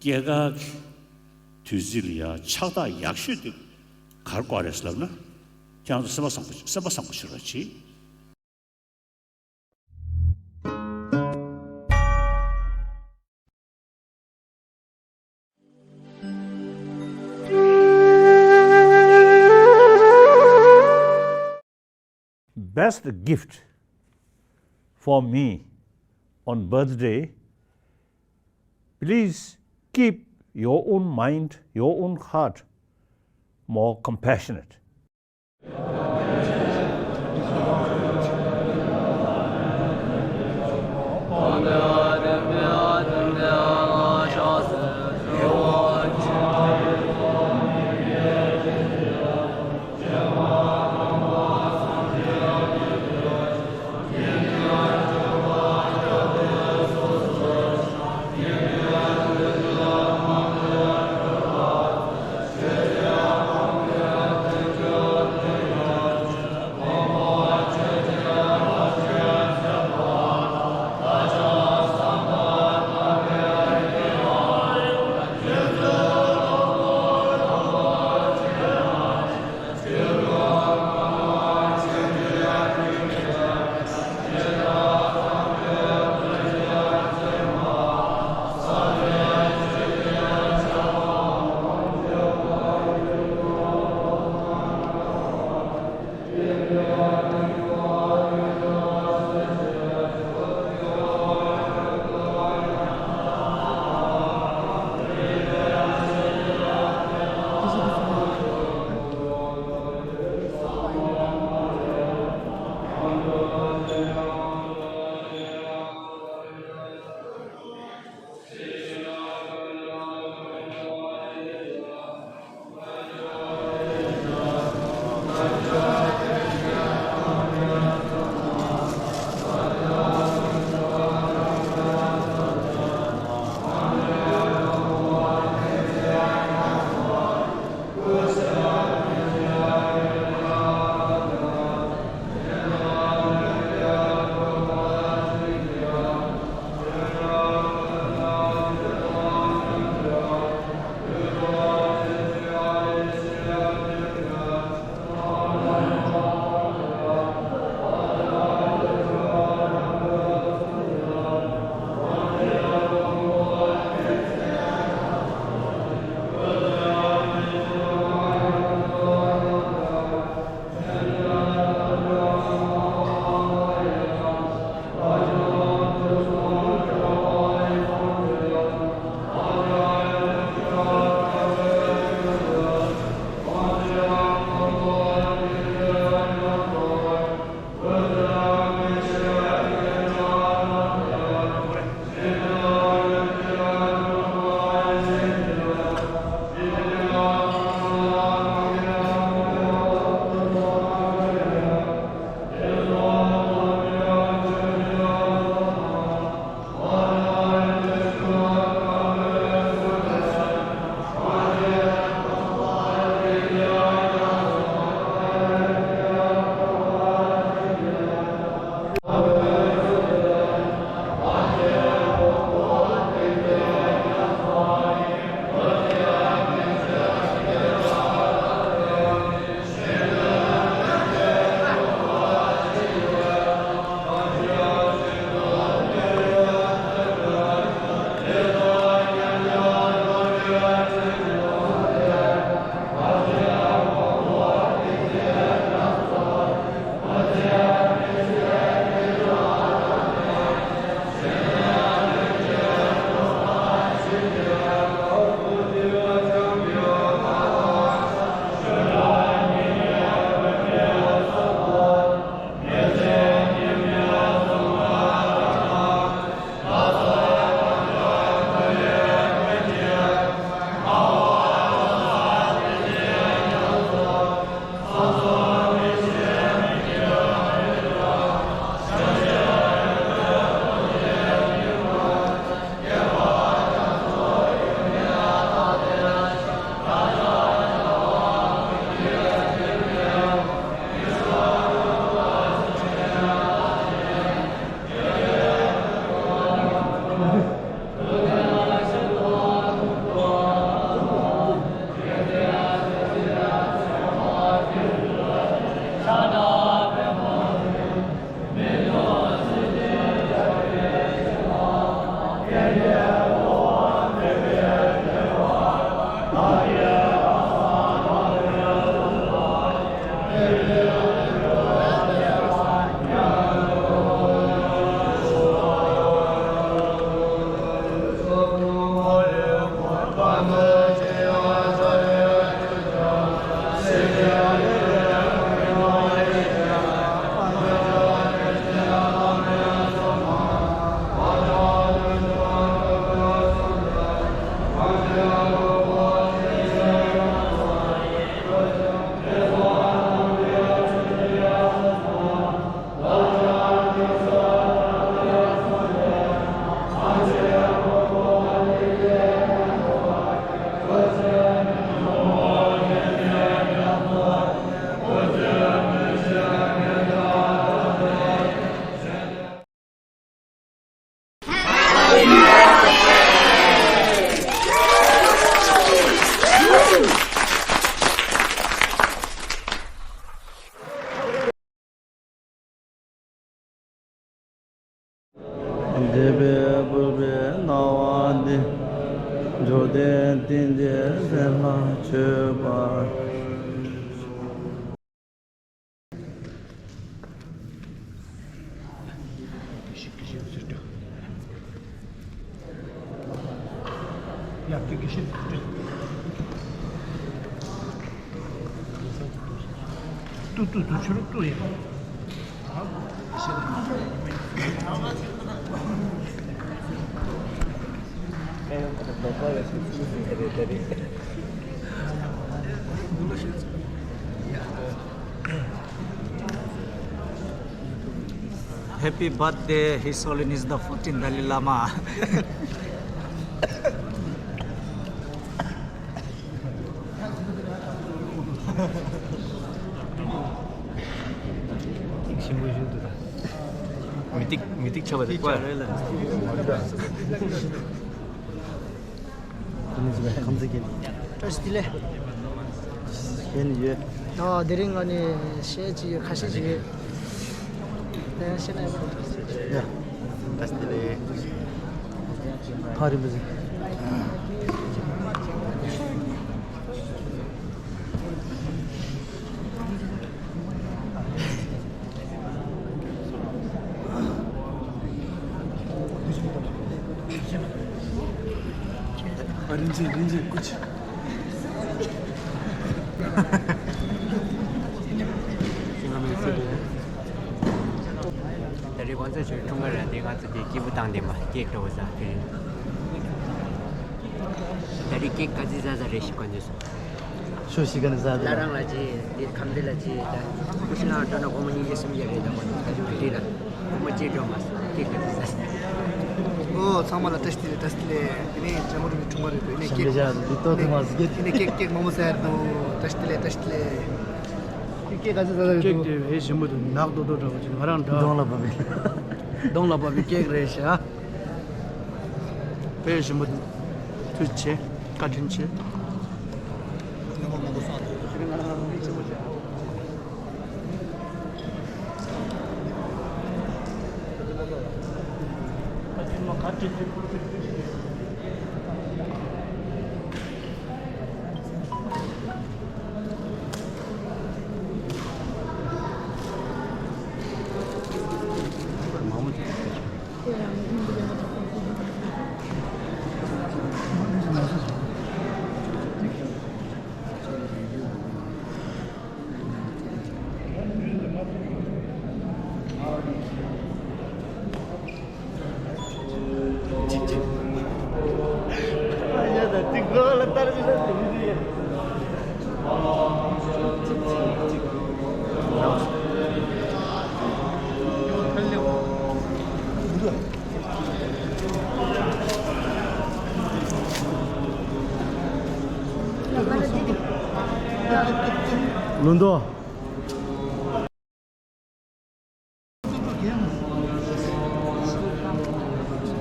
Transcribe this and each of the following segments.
깨가 뒤질이야 차다 약수도 갈 거라서나 그냥 서버상 싫었지. Best gift for me on birthday, please keep your own mind, your own heart more compassionate. 조대 딘제 셀마 쳬바 Happy birthday, His Holiness the 14th Dalai Lama. 미틱 쳐봐 될 거야. टस्टिले 헨예 데링가니 시에지 가시지 내가 신나요 야 다스데 파리무지 린지 그치 Dari konsep cuma ada dengan segi kibutang deh mah, kek tu besar. Dari kek kaji saja resi kondisi. 쇼 시간에 사다 Larang lagi, di kambil lagi, dan kusina ada nak komuni je semua ada dah mana. Jadi tidak, macam tu mas, kek tu besar. 오 상마다 टस्टिले ini jamur cumar itu ini kek 샴베자 리토트 마스게 ini kek mau saya tu टस्टिले kek 가서 사다 केक दे हे सिमुद नाक दो दो जिन हरान दा 동라 바비 दोंला बाबी केक रेशा पे सिमुद तुचे काठिनचे 룬도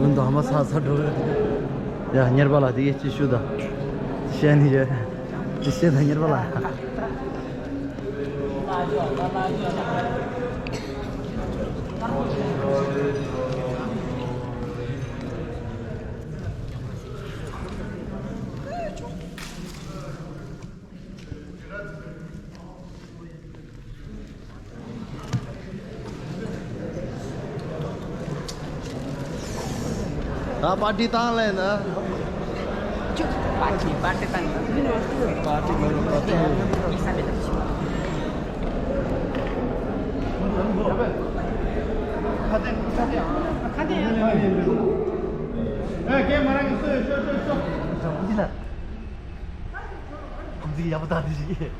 룬도 아마 사사도 야 녀발아 되게 치슈다 시안이제 시에다 녀발아 아 파티 타래 나 Parti tan. 파티 바로 파티 야, 걔 말하겠어요. 저, 저, 저. 엄지기 야부다 하듯이.